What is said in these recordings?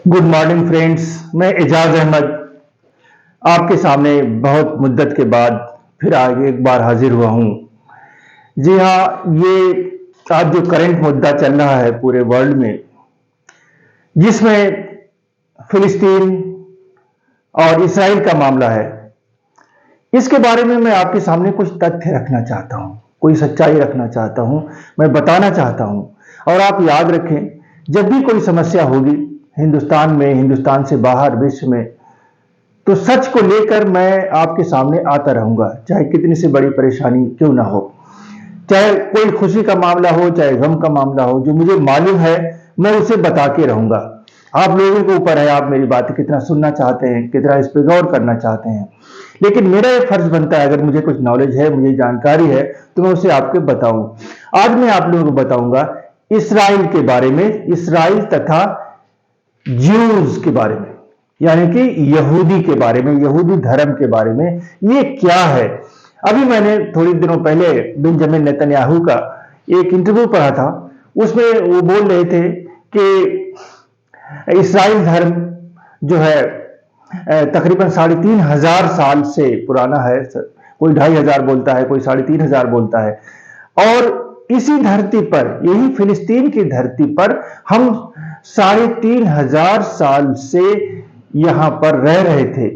Good morning friends, मैं एजाज अहमद आपके सामने बहुत मुद्दत के बाद फिर आगे एक बार हाजिर हुआ हूं। जी हाँ, ये आज जो करंट मुद्दा चल रहा है पूरे वर्ल्ड में, जिसमें फिलिस्तीन और इसराइल का मामला है, इसके बारे में मैं आपके सामने कुछ तथ्य रखना चाहता हूं, कोई सच्चाई रखना चाहता हूं, मैं बताना चाहता हूं। और आप याद रखें, जब भी कोई समस्या होगी हिंदुस्तान में, हिंदुस्तान से बाहर, विश्व में, तो सच को लेकर मैं आपके सामने आता रहूंगा, चाहे कितनी सी बड़ी परेशानी क्यों ना हो, चाहे कोई खुशी का मामला हो, चाहे गम का मामला हो। जो मुझे मालूम है मैं उसे बता के रहूंगा। आप लोगों के ऊपर है, आप मेरी बात कितना सुनना चाहते हैं, कितना इस पर गौर करना चाहते हैं। लेकिन मेरा एक फर्ज बनता है, अगर मुझे कुछ नॉलेज है, मुझे जानकारी है, तो मैं उसे आपको बताऊं। आज मैं आप लोगों को बताऊंगा इसराइल के बारे में, इसराइल तथा ज्यूज के बारे में, यानी कि यहूदी के बारे में, यहूदी धर्म के बारे में। ये क्या है? अभी मैंने थोड़ी दिनों पहले बेंजामिन नेतन्याहू का एक इंटरव्यू पढ़ा था। उसमें वो बोल रहे थे कि इसराइल धर्म जो है तकरीबन 3,500 साल से पुराना है। कोई 2,500 बोलता है, कोई 3,500 बोलता है। और इसी धरती पर, यही फिलिस्तीन की धरती पर हम 3,500 साल से यहां पर रह रहे थे।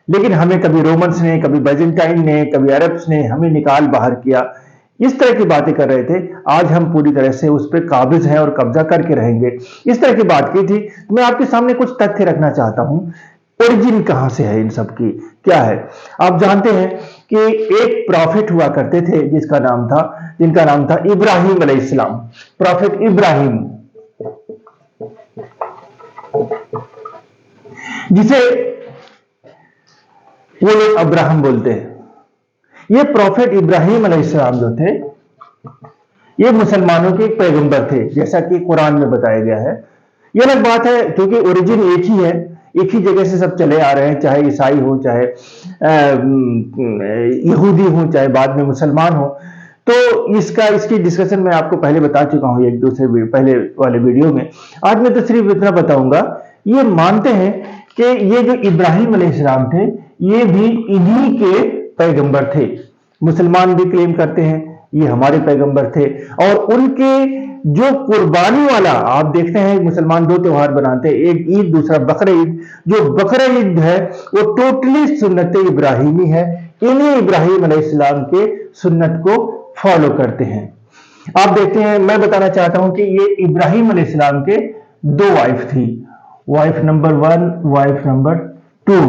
लेकिन हमें कभी रोमन्स ने, कभी बाइजेंटाइन ने, कभी अरब्स ने हमें निकाल बाहर किया। इस तरह की बातें कर रहे थे। आज हम पूरी तरह से उस पर काबिज हैं और कब्जा करके रहेंगे, इस तरह की बात की थी। तो मैं आपके सामने कुछ तथ्य रखना चाहता हूं। ओरिजिन कहां से है इन सब की, क्या है? आप जानते हैं कि एक प्रॉफिट हुआ करते थे जिनका नाम था इब्राहिम अलैहिस्सलाम। प्रॉफिट इब्राहिम, जिसे वो लोग अब्राहम बोलते हैं। ये प्रॉफिट इब्राहिम अलैहिस्सलाम जो थे, ये मुसलमानों के एक पैगंबर थे, जैसा कि कुरान में बताया गया है। ये अलग बात है, क्योंकि ओरिजिन एक ही है, एक ही जगह से सब चले आ रहे हैं, चाहे ईसाई हो, चाहे यहूदी हो, चाहे बाद में मुसलमान हो। तो इसकी डिस्कशन मैं आपको पहले बता चुका हूं एक दूसरे पहले वाले वीडियो में। आज मैं तो सिर्फ इतना बताऊंगा, ये मानते हैं कि ये जो इब्राहिम अलैहिस्सलाम थे, ये भी इन्हीं के पैगंबर थे। मुसलमान भी क्लेम करते हैं ये हमारे पैगंबर थे। और उनके जो कुर्बानी वाला, आप देखते हैं मुसलमान 2 त्योहार बनाते हैं, एक ईद, दूसरा बकरा ईद। जो बकरा ईद है वो टोटली सुन्नत इब्राहिमी है। इन्हीं इब्राहिम अलैहिस्सलाम के सुन्नत को फॉलो करते हैं। आप देखते हैं, मैं बताना चाहता हूं कि ये इब्राहिम अलैहिस्सलाम के 2 वाइफ थी। Wife number 1, wife number 2।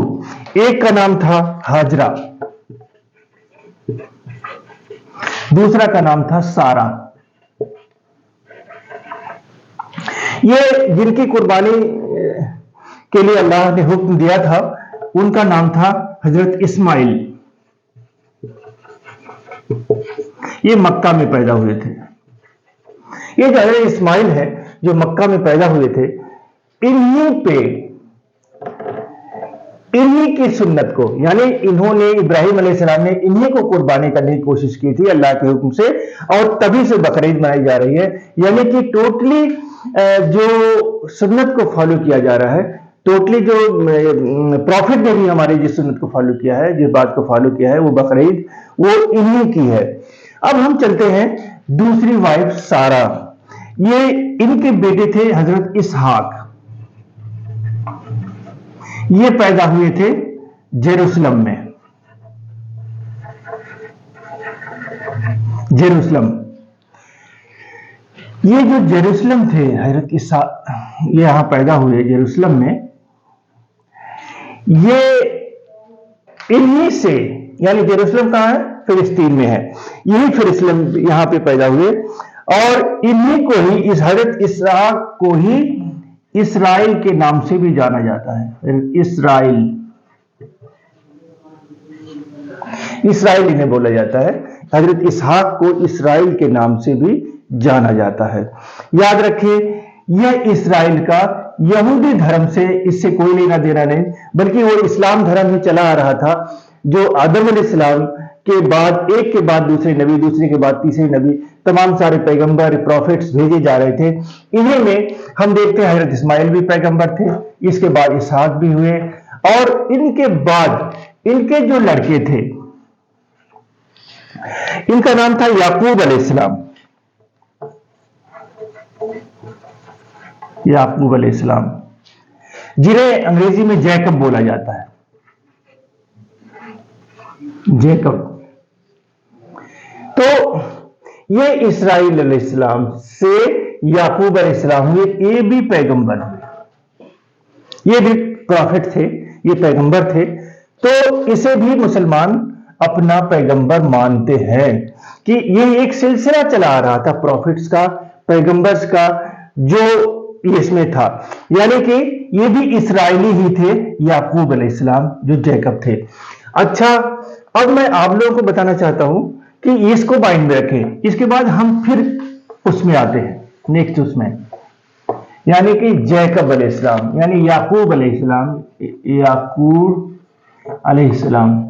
एक का नाम था हाजरा, दूसरा का नाम था सारा। ये जिनकी कुर्बानी के लिए अल्लाह ने हुक्म दिया था, उनका नाम था हजरत इस्माइल। ये मक्का में पैदा हुए थे। ये जो हजरत इस्माइल है, जो मक्का में पैदा हुए थे, इन्हीं की सुन्नत को, यानी इन्होंने, इब्राहिम अलैहिस्सलाम ने इन्हीं को कुर्बानी करने की कोशिश की थी अल्लाह के हुक्म से, और तभी से बकरीद मनाई जा रही है। यानी कि टोटली जो सुन्नत को फॉलो किया जा रहा है, टोटली जो प्रॉफिट ने भी हमारी जिस सुन्नत को फॉलो किया है, जिस बात को फॉलो किया है, वो बकरीद वो इन्हीं की है। अब हम चलते हैं दूसरी वाइफ सारा। ये इनके बेटे थे हजरत इसहाक। ये पैदा हुए थे जेरूसलम में। जेरूसलम, ये जो जेरूसलम थे, हजरत इसहाक ये यहां पैदा हुए जेरूसलम में। ये इन्हीं से, यानी जेरूसलम कहां है? फिलिस्तीन में है। यही फिलिस्तीन यहां पे पैदा हुए, और इन्हीं को ही, इस हजरत इसहाक को ही इसराइल के नाम से भी जाना जाता है। इसराइल, इसराइल इन्हें बोला जाता है। हजरत इसहाक को इसराइल के नाम से भी जाना जाता है। याद रखिए, यह इसराइल का यहूदी धर्म से इससे कोई लेना देना नहीं, बल्कि वो इस्लाम धर्म ही चला आ रहा था। जो आदम अलैहिस्सलाम के बाद एक के बाद दूसरे नबी, दूसरे के बाद तीसरे नबी, तमाम सारे पैगंबर प्रॉफिट्स भेजे जा रहे थे। इन्हीं में हम देखते हैं हजरत इस्माइल भी पैगंबर थे, इसके बाद इसहाक भी हुए, और इनके बाद इनके जो लड़के थे इनका नाम था याकूब अलैहिस्सलाम। याकूब अलैहिस्सलाम, जिन्हें अंग्रेजी में जैकब बोला जाता है, जैकब। तो ये इसराइल अलैहिस्सलाम से याकूब अलैहिस्सलाम हुए, ये भी पैगंबर हुए, ये भी प्रॉफिट थे, ये पैगंबर थे। तो इसे भी मुसलमान अपना पैगंबर मानते हैं कि ये एक सिलसिला चला आ रहा था प्रॉफिट्स का, पैगंबर्स का, जो इसमें था। यानी कि ये भी इसराइली ही थे, याकूब अलैहिस्सलाम जो जैकब थे। अच्छा, अब मैं आप लोगों को बताना चाहता हूं कि इसको माइंड में रखें, इसके बाद हम फिर उसमें आते हैं, नेक्स्ट उसमें, यानी कि जैकब अलैहिस्सलाम यानी याकूब अलैहिस्सलाम, याकूब अलैहिस्सलाम,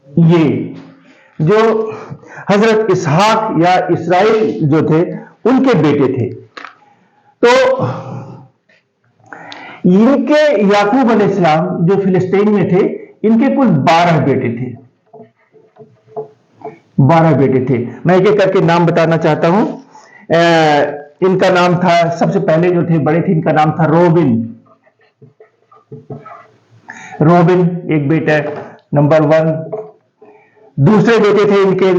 ये जो हजरत इसहाक या इसराइल जो थे उनके बेटे थे। तो इनके याकूब अलैहिस्सलाम जो फिलिस्तीन में थे, इनके कुल 12 बेटे थे, 12 बेटे थे। मैं एक एक करके नाम बताना चाहता हूं। इनका नाम था, सबसे पहले जो थे बड़े थे, इनका नाम था रोबिन। रोबिन एक बेटा नंबर 1। दूसरे बेटे थे इनके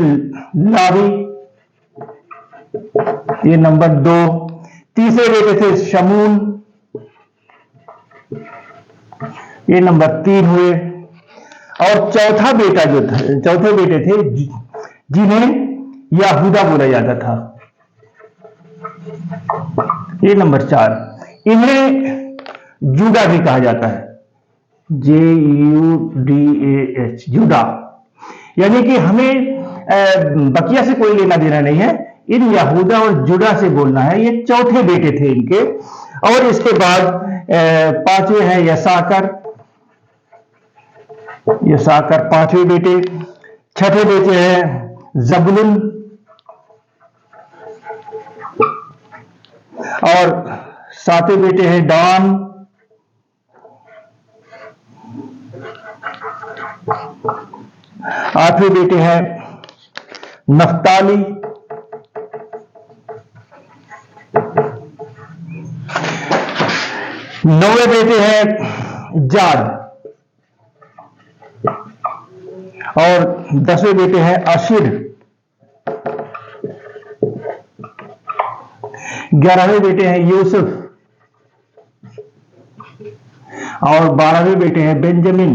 लावी, ये नंबर 2। तीसरे बेटे थे शमून, ये नंबर 3 हुए। और चौथा बेटा जो था, चौथे बेटे थे जिन्हें याहूदा बोला जाता था, ये नंबर 4। इन्हें जूडा भी कहा जाता है, JUDAH, जूडा। यानी कि हमें बकिया से कोई लेना देना नहीं है, इन यहूदा और जुड़ा से बोलना है। ये चौथे बेटे थे इनके। और इसके बाद 5वें हैं यसाकर, यसाकर 5वें बेटे। 6ठे बेटे हैं जबुलून, और 7वें बेटे हैं डान। 8वें बेटे हैं नफ्ताली। 9वें बेटे हैं जाद। और 10वें बेटे हैं आशिर। 11वें बेटे हैं यूसुफ। और 12वें बेटे हैं बेंजामिन।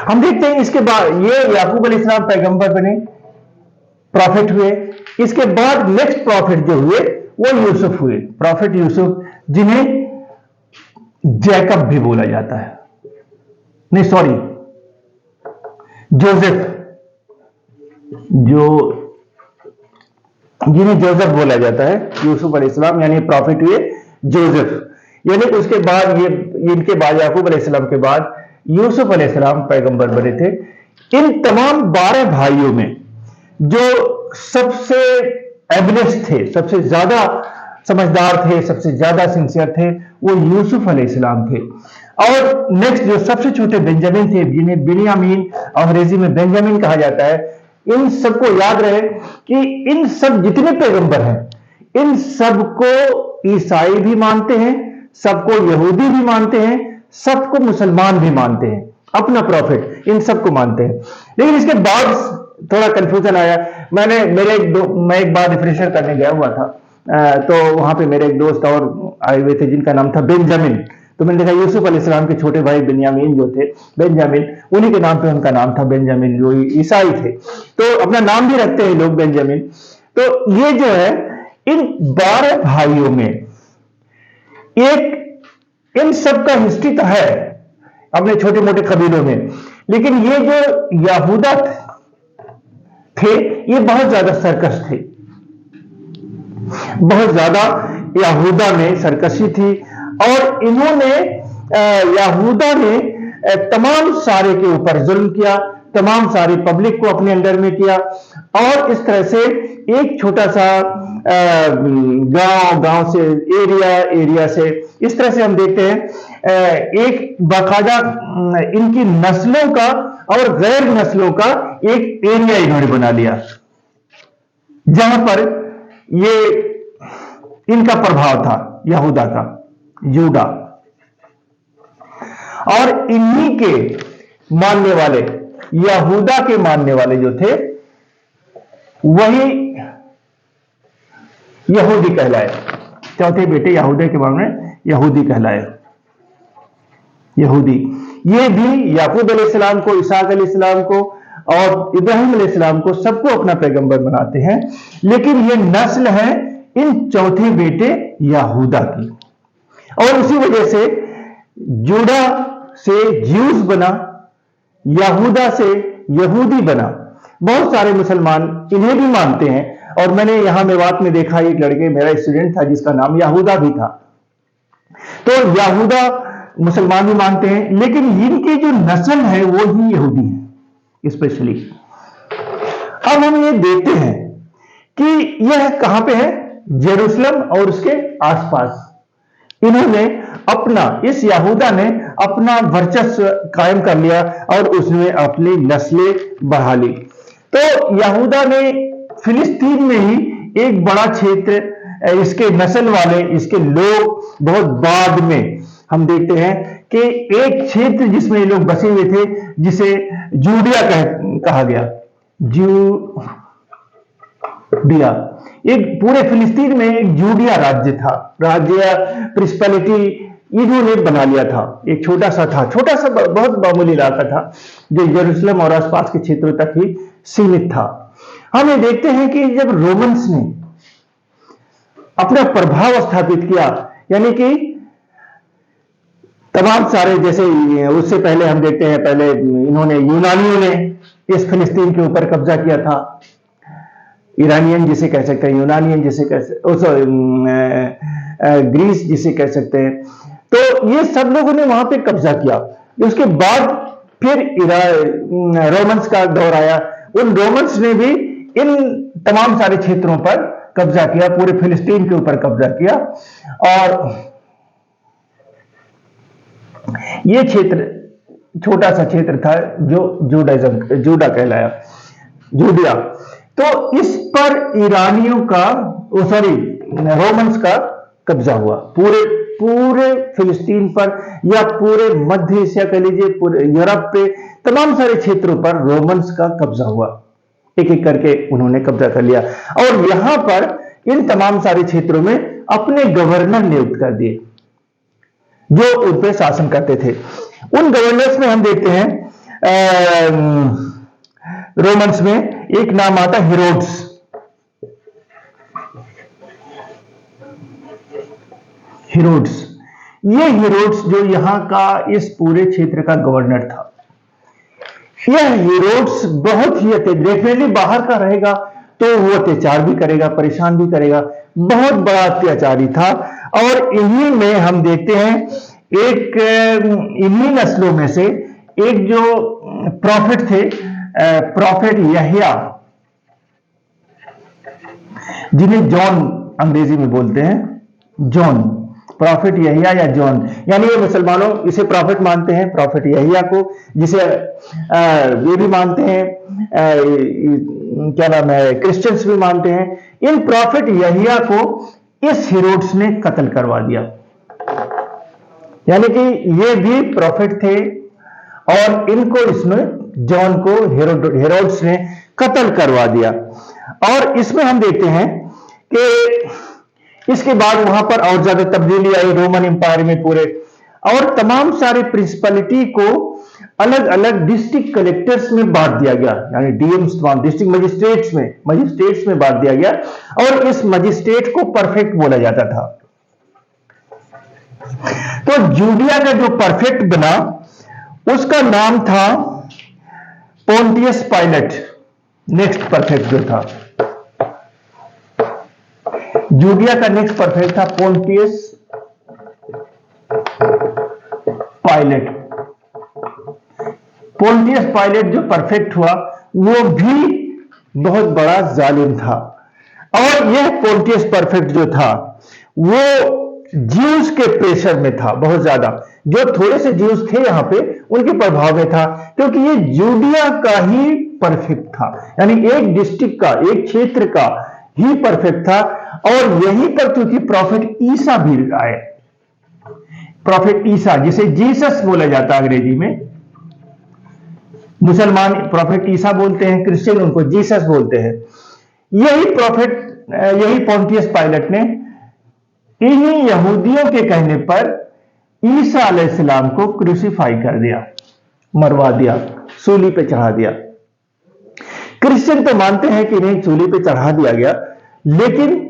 हम देखते हैं इसके बाद ये याकूब अलैहिस्सलाम पैगंबर बने, प्रॉफिट हुए। इसके बाद नेक्स्ट प्रॉफिट जो हुए वो यूसुफ हुए, प्रॉफिट यूसुफ, जिन्हें जैकब भी बोला जाता है, नहीं सॉरी, जोसेफ, जो जिन्हें जोसेफ बोला जाता है। यूसुफ अलैहिस्सलाम यानी प्रॉफिट हुए जोसेफ। यानी उसके बाद ये, इनके बाद याकूब अलैहिस्सलाम के बाद यूसुफ अलैहिस्सलाम पैगंबर बने थे। इन तमाम 12 भाइयों में जो सबसे एबलेस्ट थे, सबसे ज्यादा समझदार थे, सबसे ज्यादा सिंसियर थे, वो यूसुफ अलैहिस्सलाम थे। और नेक्स्ट जो सबसे छोटे बेंजामिन थे, जिन्हें बिन्यामीन अंग्रेजी में बेंजामिन कहा जाता है। इन सबको याद रहे कि इन सब जितने पैगंबर हैं, इन सबको ईसाई भी मानते हैं, सबको यहूदी भी मानते हैं, सबको मुसलमान भी मानते हैं, अपना प्रॉफिट इन सबको मानते हैं। लेकिन इसके बाद थोड़ा कंफ्यूजन आया। मैं एक बार रिफ्रेशर करने गया हुआ था, तो वहां पे मेरे एक दोस्त और आए हुए थे जिनका नाम था बेंजामिन। तो मैंने देखा यूसुफ अलैहिस्सलाम के छोटे भाई बिन्यामीन जो थे, बेंजामिन, उन्हीं के नाम पे उनका नाम था बेंजामिन, जो ईसाई थे। तो अपना नाम भी रखते हैं लोग बेंजामिन। तो ये जो है इन 12 भाइयों में एक, इन सब का हिस्ट्री तो है अपने छोटे मोटे कबीलों में, लेकिन ये जो यहूदा थे ये बहुत ज्यादा सर्कस थे, बहुत ज्यादा यहूदा में सरकशी थी। और इन्होंने यहूदा ने तमाम सारे के ऊपर जुल्म किया, तमाम सारी पब्लिक को अपने अंडर में किया, और इस तरह से एक छोटा सा गांव से एरिया से इस तरह से हम देखते हैं एक बाकायदा इनकी नस्लों का और गैर नस्लों का एक एरिया इन्होंने बना लिया, जहां पर ये इनका प्रभाव था यहूदा का, यूदा, और इन्हीं के मानने वाले, यहूदा के मानने वाले जो थे वही यहूदी कहलाए। चौथे बेटे यहूदा के मामले में यहूदी कहलाए। यहूदी ये भी याकूब अलैहिस्सलाम को, इसहाक अलैहिस्सलाम को और इब्राहिम अलैहिस्सलाम को सबको अपना पैगंबर बनाते हैं, लेकिन ये नस्ल है इन चौथे बेटे यहूदा की, और उसी वजह से जूडा से ज्यूस बना, यहूदा से यहूदी बना। बहुत सारे मुसलमान इन्हें भी मानते हैं, और मैंने यहां मेवात में देखा एक लड़के, मेरा स्टूडेंट था जिसका नाम यहूदा भी था। तो यहूदा मुसलमान भी मानते हैं, लेकिन इनकी जो नस्ल है वो ही यहूदी है स्पेशली। अब हम ये देखते हैं कि यह कहां पे है, जेरूसलम और उसके आसपास। इन्होंने अपना, इस यहूदा ने अपना वर्चस्व कायम कर लिया और उसने अपनी नस्लें बढ़ा ली। तो यहूदा ने फिलिस्तीन में ही एक बड़ा क्षेत्र, इसके नस्ल वाले, इसके लोग बहुत बाद में हम देखते हैं कि एक क्षेत्र जिसमें ये लोग बसे हुए थे, जिसे जूडिया कहा गया, जूडिया, एक पूरे फिलिस्तीन में एक जूडिया राज्य था, राज्य प्रिंसिपैलिटी इन्होंने बना लिया था। एक छोटा सा था, छोटा सा बहुत मामूली इलाका था जो यरूशलेम और आसपास के क्षेत्रों तक ही सीमित था। हम ये देखते हैं कि जब रोमन्स ने अपना प्रभाव स्थापित किया, यानी कि तमाम सारे, जैसे उससे पहले हम देखते हैं, पहले इन्होंने, यूनानियों ने इस फिलिस्तीन के ऊपर कब्जा किया था। ईरानियन जिसे कह सकते हैं, यूनानियन जिसे कह सकते, ग्रीस जिसे कह सकते हैं। तो ये सब लोगों ने वहां पे कब्जा किया। उसके बाद फिर रोमन्स का दौर आया। उन रोमन्स ने भी इन तमाम सारे क्षेत्रों पर कब्जा किया, पूरे फिलिस्तीन के ऊपर कब्जा किया, और ये क्षेत्र छोटा सा क्षेत्र था जो जूडा कहलाया, जूडिया। तो इस पर ईरानियों का, रोमन्स का कब्जा हुआ पूरे फिलिस्तीन पर, या पूरे मध्य एशिया कह लीजिए, पूरे यूरोप पे तमाम सारे क्षेत्रों पर रोमन्स का कब्जा हुआ। एक एक करके उन्होंने कब्जा कर लिया, और यहां पर इन तमाम सारे क्षेत्रों में अपने गवर्नर नियुक्त कर दिए जो उन पर शासन करते थे। उन गवर्नर्स में हम देखते हैं रोमन्स में एक नाम आता है हेरोड्स। ये हेरोड्स जो यहां का इस पूरे क्षेत्र का गवर्नर था, यह हेरोड्स बहुत ही डेफिनेटली बाहर का रहेगा तो वो अत्याचार भी करेगा, परेशान भी करेगा, बहुत बड़ा अत्याचारी था। और इन्हीं में हम देखते हैं एक, इन्हीं नस्लों में से एक जो प्रॉफिट थे, प्रॉफिट यहिया, जिन्हें जॉन अंग्रेजी में बोलते हैं, जॉन, प्रॉफिट यहिया या जॉन, यानी ये मुसलमानों इसे प्रॉफिट मानते हैं, प्रॉफिट यहिया को, जिसे ये भी मानते हैं, क्या नाम है, क्रिश्चियंस भी मानते हैं। इन प्रॉफिट यहिया को इस हेरोड्स ने कत्ल करवा दिया, यानी कि ये भी प्रॉफिट थे और इनको, इसमें जॉन को हेरोड्स ने कत्ल करवा दिया। और इसमें हम देखते हैं कि इसके बाद वहां पर और ज्यादा तब्दीली आई रोमन एम्पायर में पूरे, और तमाम सारे प्रिंसिपलिटी को अलग अलग डिस्ट्रिक्ट कलेक्टर्स में बांट दिया गया, यानी डीएम्स, डिस्ट्रिक्ट मजिस्ट्रेट्स में बांट दिया गया, और इस मजिस्ट्रेट को परफेक्ट बोला जाता था। तो जूडिया का जो परफेक्ट बना उसका नाम था पोंटियस पायलट। नेक्स्ट परफेक्ट जो था जूडिया का, नेक्स्ट परफेक्ट था पोंटियस पायलट, पोंटियस पायलट जो परफेक्ट हुआ वो भी बहुत बड़ा जालिम था। और यह पोंटियस परफेक्ट जो था वो ज्यूस के प्रेशर में था बहुत ज्यादा, जो थोड़े से ज्यूस थे यहां पे उनके प्रभाव में था, क्योंकि ये जूडिया का ही परफेक्ट था, यानी एक डिस्ट्रिक्ट का, एक क्षेत्र का ही परफेक्ट था। और यहीं पर क्योंकि प्रॉफिट ईसा भी आए, प्रॉफिट ईसा जिसे जीसस बोला जाता है अंग्रेजी में, मुसलमान प्रॉफिट ईसा बोलते हैं, क्रिश्चियन उनको जीसस बोलते हैं। यही पोंटियस पायलट ने इन्हीं यहूदियों के कहने पर ईसा अलैहिस्सलाम को क्रूसीफाई कर दिया, मरवा दिया, सूली पे चढ़ा दिया। क्रिश्चियन तो मानते हैं कि इन्हें सूली पे चढ़ा दिया गया, लेकिन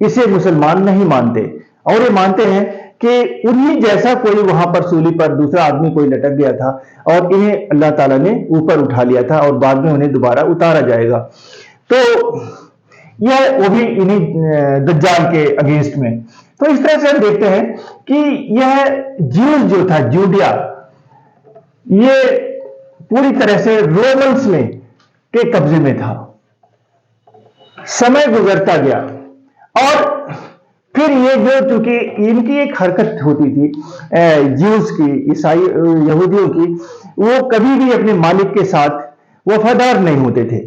इसे मुसलमान नहीं मानते, और ये मानते हैं कि उन्हीं जैसा कोई वहां पर सूली पर दूसरा आदमी कोई लटक गया था और इन्हें अल्लाह ताला ने ऊपर उठा लिया था और बाद में उन्हें दोबारा उतारा जाएगा। तो यह वो भी इन्हीं दज्जाल के अगेंस्ट में। तो इस तरह से हम देखते हैं कि यह ज्यूस जो था, जूडिया, ये पूरी तरह से रोमन्स में के कब्जे में था। समय गुजरता गया और फिर ये जो, चूंकि इनकी एक हरकत होती थी ज्यूस की, ईसाई यहूदियों की, वो कभी भी अपने मालिक के साथ वफादार नहीं होते थे,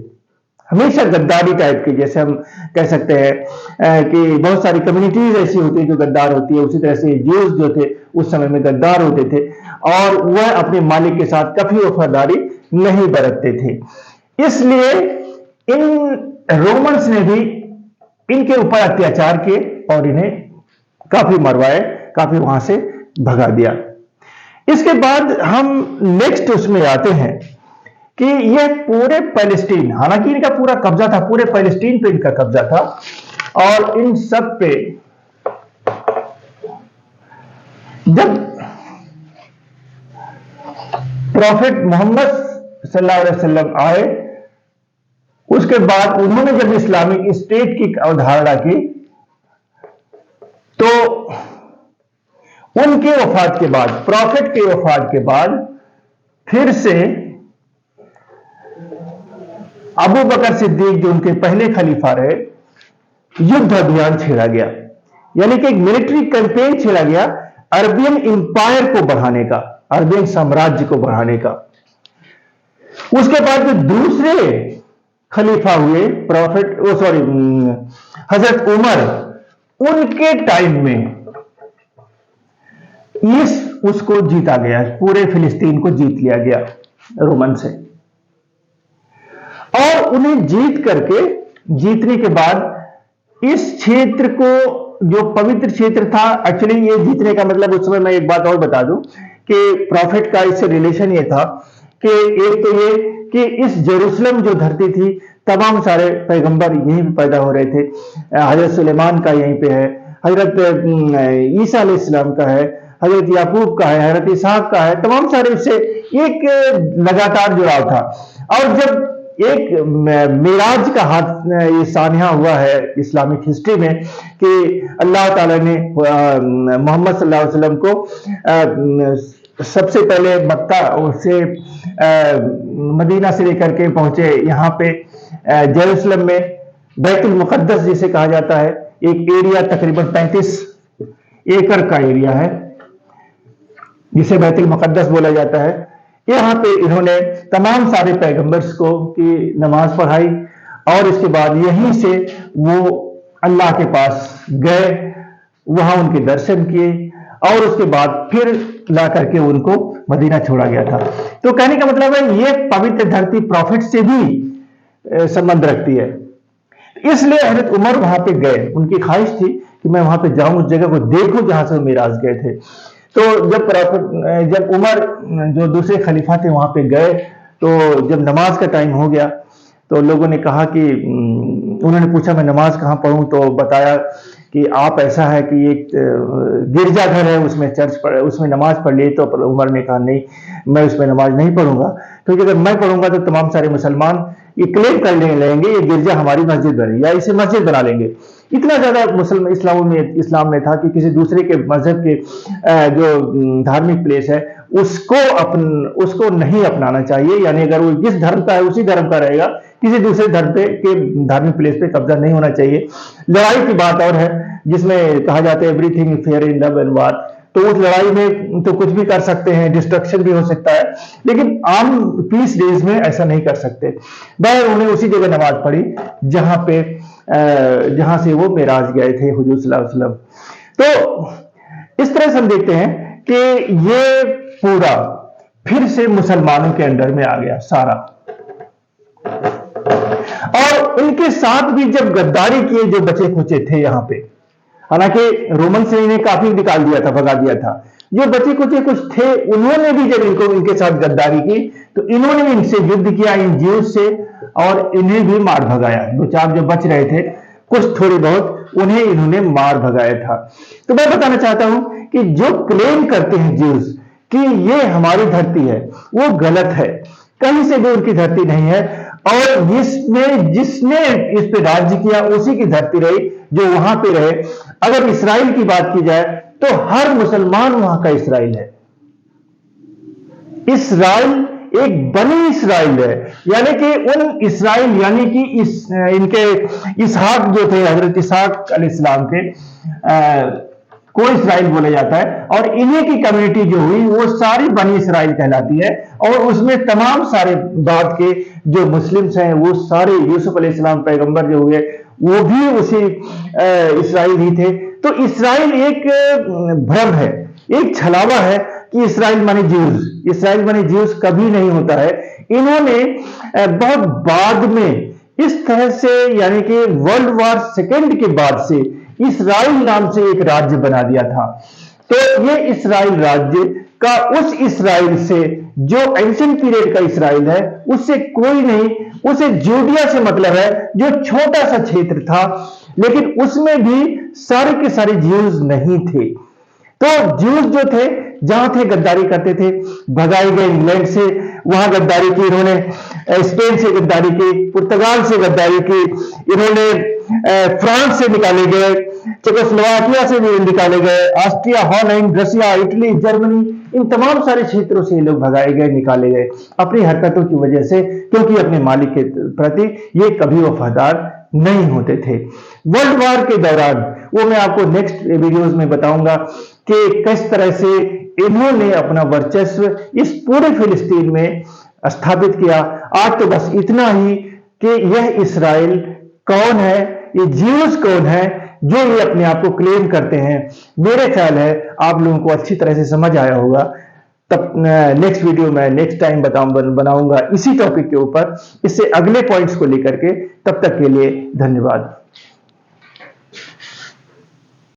हमेशा गद्दारी टाइप के, जैसे हम कह सकते हैं कि बहुत सारी कम्युनिटीज ऐसी होती है जो गद्दार होती है, उसी तरह से ज्यूस जो थे उस समय में गद्दार होते थे और वह अपने मालिक के साथ कभी वफादारी नहीं बरतते थे। इसलिए इन रोमन्स ने भी इनके ऊपर अत्याचार किए और इन्हें काफी मरवाए, काफी वहां से भगा दिया। इसके बाद हम नेक्स्ट उसमें आते हैं कि यह पूरे पैलेस्टीन, हालांकि इनका पूरा कब्जा था, पूरे पैलेस्टीन पे इनका कब्जा था और इन सब पे जब प्रॉफिट मोहम्मद सल्लल्लाहु अलैहि वसल्लम आए, उसके बाद उन्होंने जब इस्लामिक स्टेट की अवधारणा की, तो उनके वफात के बाद, प्रॉफिट के वफात के बाद फिर से अबू बकर सिद्दीक जो उनके पहले खलीफा रहे, युद्ध अभियान छेड़ा गया, यानी कि एक मिलिट्री कैंपेन छेड़ा गया अरबियन इंपायर को बढ़ाने का, अरबियन साम्राज्य को बढ़ाने का। उसके बाद जो दूसरे खलीफा हुए प्रॉफिट हजरत उमर, उनके टाइम में उसको जीता गया, पूरे फिलिस्तीन को जीत लिया गया रोमन से। और उन्हें जीतने के बाद इस क्षेत्र को, जो पवित्र क्षेत्र था, एक्चुअली ये जीतने का मतलब, उस समय मैं एक बात और बता दूं कि प्रॉफिट का इससे रिलेशन ये था कि एक तो ये कि इस जेरूसलम जो धरती थी, तमाम सारे पैगंबर यहीं पे पैदा हो रहे थे। हजरत सुलेमान का यहीं पे है, हजरत ईसा अलैहिस्सलाम का है, हजरत याकूब का है, हजरत इसहाक का है, तमाम सारे उससे एक लगातार जुड़ाव था। और जब एक मिराज का हाथ ये सानिया हुआ है इस्लामिक हिस्ट्री में कि अल्लाह ताला ने मोहम्मद सल्लल्लाहु अलैहि वसल्लम को सबसे पहले मक्का से मदीना से लेकर के पहुंचे यहाँ पे जेरूसलम में, बैतुल मुकद्दस जिसे कहा जाता है, एक एरिया तकरीबन 35 एकड़ का एरिया है जिसे बैतुल मुकद्दस बोला जाता है। यहाँ पे इन्होंने तमाम सारे पैगंबर्स को की नमाज पढ़ाई और इसके बाद यहीं से वो अल्लाह के पास गए, वहां उनके दर्शन किए और उसके बाद फिर ला करके उनको मदीना छोड़ा गया था। तो कहने का मतलब है ये पवित्र धरती प्रॉफिट से भी संबंध रखती है। इसलिए हजरत उमर वहां पे गए, उनकी ख्वाहिश थी कि मैं वहां पे जाऊं, उस जगह को देखूं जहां से वो मिराज गए थे। तो जब उमर जो दूसरे खलीफा थे वहां पे गए, तो जब नमाज का टाइम हो गया तो लोगों ने कहा कि उन्होंने पूछा मैं नमाज कहाँ पढ़ूं, तो बताया कि आप ऐसा है कि एक गिरजाघर है उसमें नमाज पढ़ ली। तो उमर ने कहा नहीं, मैं उसमें नमाज नहीं पढ़ूंगा, क्योंकि अगर मैं पढ़ूंगा तो तमाम सारे मुसलमान ये क्लेम कर लेंगे ये गिरजा हमारी मस्जिद बनी, या इसे मस्जिद बना लेंगे। इतना ज्यादा इस्लाम में था कि किसी दूसरे के मजहब के जो धार्मिक प्लेस है उसको नहीं अपनाना चाहिए। यानी अगर वो जिस धर्म का है उसी धर्म का रहेगा, किसी दूसरे धर्म पे के धार्मिक प्लेस पे कब्जा नहीं होना चाहिए। लड़ाई की बात और है, जिसमें कहा जाता है everything fair in love and वार, तो उस लड़ाई में तो कुछ भी कर सकते हैं, डिस्ट्रक्शन भी हो सकता है, लेकिन आम पीस डेज में ऐसा नहीं कर सकते। बहर उन्हें उसी जगह नमाज पढ़ी जहां से वो मेराज गए थे हुजूर सल्लल्लाहु अलैहि वसल्लम। तो इस तरह से हम देखते हैं कि ये पूरा फिर से मुसलमानों के अंडर में आ गया सारा। और उनके साथ भी जब गद्दारी किए जो बचे खुचे थे यहां पे, हालांकि रोमन से इन्हें काफी निकाल दिया था, भगा दिया था, जो बचे कुछ कुछ थे उन्होंने भी जब इनके साथ गद्दारी की तो इन्होंने भी इनसे युद्ध किया, इन ज्यूज से, और इन्हें भी मार भगाया। दो चार जो बच रहे थे कुछ थोड़ी बहुत, उन्हें इन्होंने मार भगाया था। तो मैं बताना चाहता हूं कि जो क्लेम करते हैं ज्यूज कि ये हमारी धरती है, वो गलत है। कहीं से भी उनकी धरती नहीं है, और जिसने इस पे राज्य किया उसी की धरती रही, जो वहां पे रहे। अगर इस्राइल की बात की जाए तो हर मुसलमान वहां का इस्राइल है। इस्राइल एक बनी इस्राइल है, यानी कि उन इस्राइल, यानी कि इनके इसहाक जो थे, हजरत इसहाक अलैहिस्सलाम के को इस्राइल बोला जाता है, और इन्हीं की कम्युनिटी जो हुई वो सारी बनी इस्राइल कहलाती है। और उसमें तमाम सारे बाद के जो मुस्लिम्स हैं वो सारे, यूसुफ अलैहिस्सलाम पैगंबर जो हुए वो भी उसी इस्राइल ही थे। तो इस्राइल एक भ्रम है, एक छलावा है कि इस्राइल माने ज्यूज। इस्राइल माने ज्यूज कभी नहीं होता है। इन्होंने बहुत बाद में इस तरह से, यानी कि वर्ल्ड वार सेकेंड के बाद से इस्राइल नाम से एक राज्य बना दिया था। तो ये इस्राइल राज्य का उस इस्राइल से, जो एंशिएंट पीरियड का इस्राइल है, उससे कोई नहीं, उसे जूडिया से मतलब है, जो छोटा सा क्षेत्र था, लेकिन उसमें भी सारे के सारे ज्यूज नहीं थे। तो ज्यूज जो थे जहां थे गद्दारी करते थे, भगाए गए इंग्लैंड से, वहां गद्दारी की इन्होंने, स्पेन से गद्दारी की, पुर्तगाल से गद्दारी की इन्होंने, फ्रांस से निकाले गए, चेकोस्लोवाकिया से भी निकाले गए, Austria, Holland, Russia, Italy, Germany, इन तमाम सारे क्षेत्रों से ये लोग भगाए गए, निकाले गए अपनी हरकतों की वजह से, क्योंकि अपने मालिक के प्रति ये कभी वफादार नहीं होते थे। वर्ल्ड वार के दौरान, वो मैं आपको नेक्स्ट वीडियोस में बताऊंगा कि किस तरह से इन्होंने अपना वर्चस्व इस पूरे फिलिस्तीन में स्थापित किया। आज तो बस इतना ही कि यह इस्राइल कौन है, ये ज्यूज कौन है जो ये अपने आप को क्लेम करते हैं। मेरे ख्याल है आप लोगों को अच्छी तरह से समझ आया होगा। तब नेक्स्ट वीडियो में नेक्स्ट टाइम बनाऊंगा इसी टॉपिक के ऊपर, इससे अगले पॉइंट्स को लेकर के। तब तक के लिए धन्यवाद।